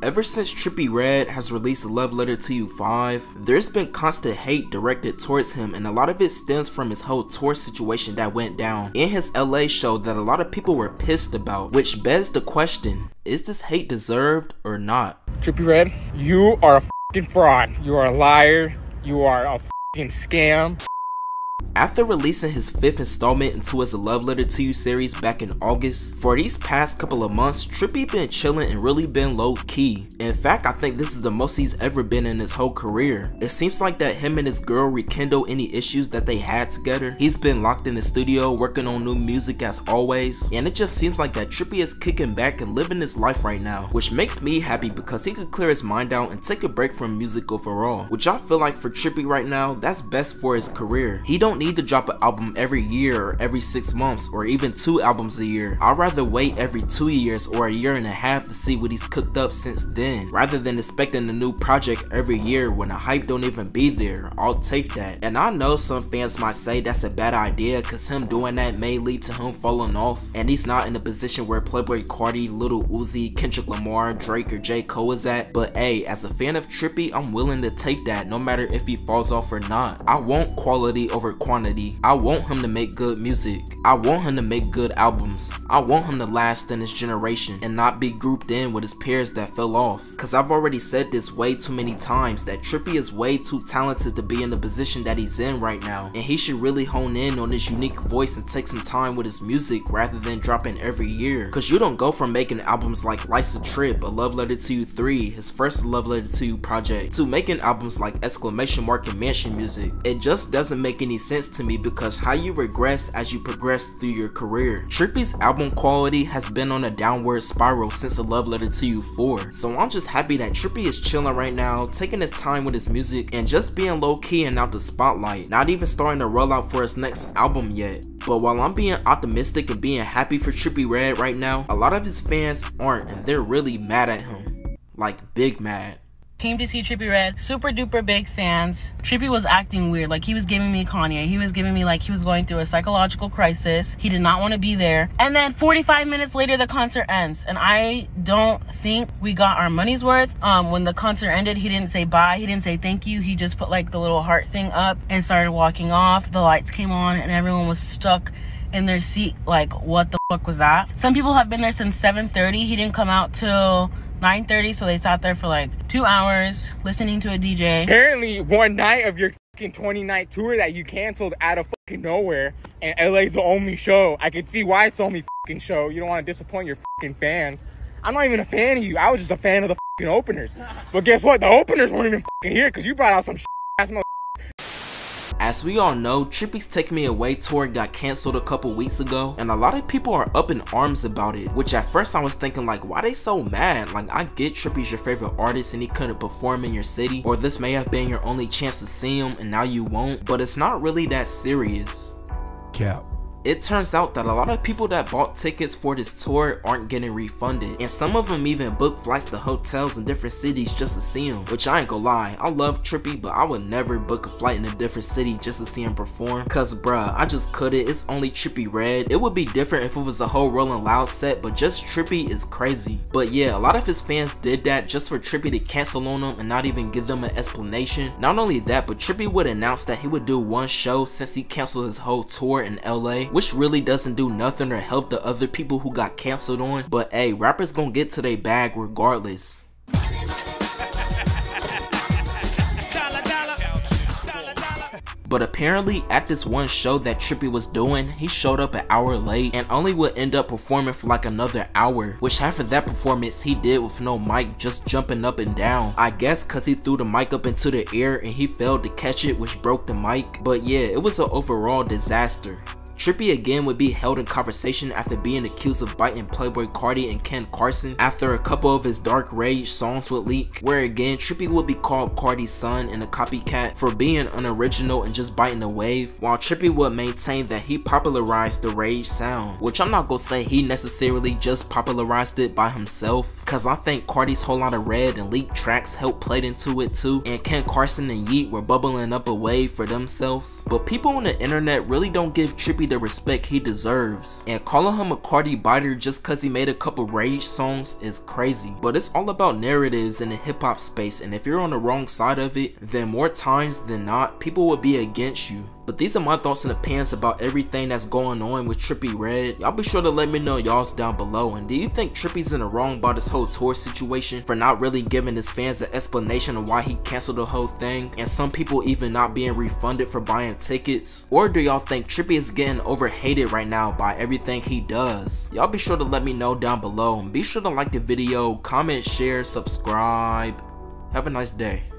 Ever since Trippie Redd has released Love Letter to You 5, there's been constant hate directed towards him, and a lot of it stems from his whole tour situation that went down in his LA show that a lot of people were pissed about, which begs the question, is this hate deserved or not? Trippie Redd, you are a fucking fraud. You are a liar. You are a fucking scam. After releasing his 5th installment into his Love Letter to You series back in August, for these past couple of months, Trippie been chilling and really been low key. In fact, I think this is the most he's ever been in his whole career. It seems like that him and his girl rekindle any issues that they had together. He's been locked in the studio working on new music as always, and it just seems like that Trippie is kicking back and living his life right now, which makes me happy because he could clear his mind out and take a break from music overall, which I feel like for Trippie right now, that's best for his career. He don't need to drop an album every year or every 6 months or even 2 albums a year. I'd rather wait every 2 years or a year and a half to see what he's cooked up since then, rather than expecting a new project every year when the hype don't even be there. I'll take that. And I know some fans might say that's a bad idea cause him doing that may lead to him falling off, and he's not in a position where Playboi Carti, Lil Uzi, Kendrick Lamar, Drake, or J. Cole is at, but hey, as a fan of Trippie, I'm willing to take that no matter if he falls off or not. I want quality over quantity. I want him to make good music. I want him to make good albums. I want him to last in his generation and not be grouped in with his peers that fell off. Cause I've already said this way too many times that Trippie is way too talented to be in the position that he's in right now, and he should really hone in on his unique voice and take some time with his music rather than dropping every year. Cause you don't go from making albums like Life's a Trip, A Love Letter to You 3, his first Love Letter to You project, to making albums like Exclamation Mark and Mansion Music. It just doesn't make any sense to me because how you regress as you progress through your career. Trippie's album quality has been on a downward spiral since A Love Letter to You 4, so I'm just happy that Trippie is chilling right now, taking his time with his music and just being low key and out the spotlight, not even starting to roll out for his next album yet. But while I'm being optimistic and being happy for Trippie Redd right now, a lot of his fans aren't, and they're really mad at him, like big mad. Came to see Trippie Redd, super duper big fans. Trippie was acting weird, like he was giving me Kanye. He was giving me like he was going through a psychological crisis. He did not want to be there. And then 45 minutes later, the concert ends. And I don't think we got our money's worth. When the concert ended, he didn't say bye. He didn't say thank you. He just put like the little heart thing up and started walking off. The lights came on and everyone was stuck in their seat like, what the fuck was that? Some people have been there since 7:30. He didn't come out till 9:30, so they sat there for like 2 hours listening to a DJ. Apparently, one night of your fucking 20-night tour that you canceled out of fucking nowhere, and LA's the only show. I can see why it's the only fucking show. You don't want to disappoint your fucking fans. I'm not even a fan of you. I was just a fan of the fucking openers. But guess what? The openers weren't even fucking here because you brought out some ass mother. As we all know, Trippie's Take Me Away tour got cancelled a couple weeks ago, and a lot of people are up in arms about it, which at first I was thinking like, why they so mad? Like, I get Trippie's your favorite artist and he couldn't perform in your city, or this may have been your only chance to see him and now you won't, but it's not really that serious. Cap. It turns out that a lot of people that bought tickets for this tour aren't getting refunded, and some of them even booked flights to hotels in different cities just to see him, which I ain't gonna lie, I love Trippie, but I would never book a flight in a different city just to see him perform, cause bruh, I just couldn't. It's only Trippie Redd. It would be different if it was a whole Rolling Loud set, but just Trippie is crazy. But yeah, a lot of his fans did that just for Trippie to cancel on them and not even give them an explanation. Not only that, but Trippie would announce that he would do one show since he canceled his whole tour in LA, which really doesn't do nothing or help the other people who got canceled on. But hey, rappers gonna get to their bag regardless. But apparently at this one show that Trippie was doing, he showed up an hour late and only would end up performing for like another hour, which half of that performance he did with no mic, just jumping up and down. I guess cause he threw the mic up into the air and he failed to catch it, which broke the mic. But yeah, it was an overall disaster. Trippie again would be held in conversation after being accused of biting Playboi Carti and Ken Carson after a couple of his Dark Rage songs would leak, where again Trippie would be called Carti's son and a copycat for being unoriginal and just biting the wave, while Trippie would maintain that he popularized the Rage sound, which I'm not gonna say he necessarily just popularized it by himself, cause I think Carti's Whole Lotta Red and leaked tracks helped play into it too, and Ken Carson and Yeet were bubbling up a wave for themselves. But people on the internet really don't give Trippie the respect he deserves. And calling him a Cardi biter just cause he made a couple rage songs is crazy. But it's all about narratives in the hip hop space, and if you're on the wrong side of it, then more times than not, people will be against you. But these are my thoughts and opinions about everything that's going on with Trippie Redd. Y'all be sure to let me know y'all's down below. And do you think Trippie's in the wrong about this whole tour situation for not really giving his fans an explanation of why he canceled the whole thing, and some people even not being refunded for buying tickets? Or do y'all think Trippie is getting overhated right now by everything he does? Y'all be sure to let me know down below, and be sure to like the video, comment, share, subscribe. Have a nice day.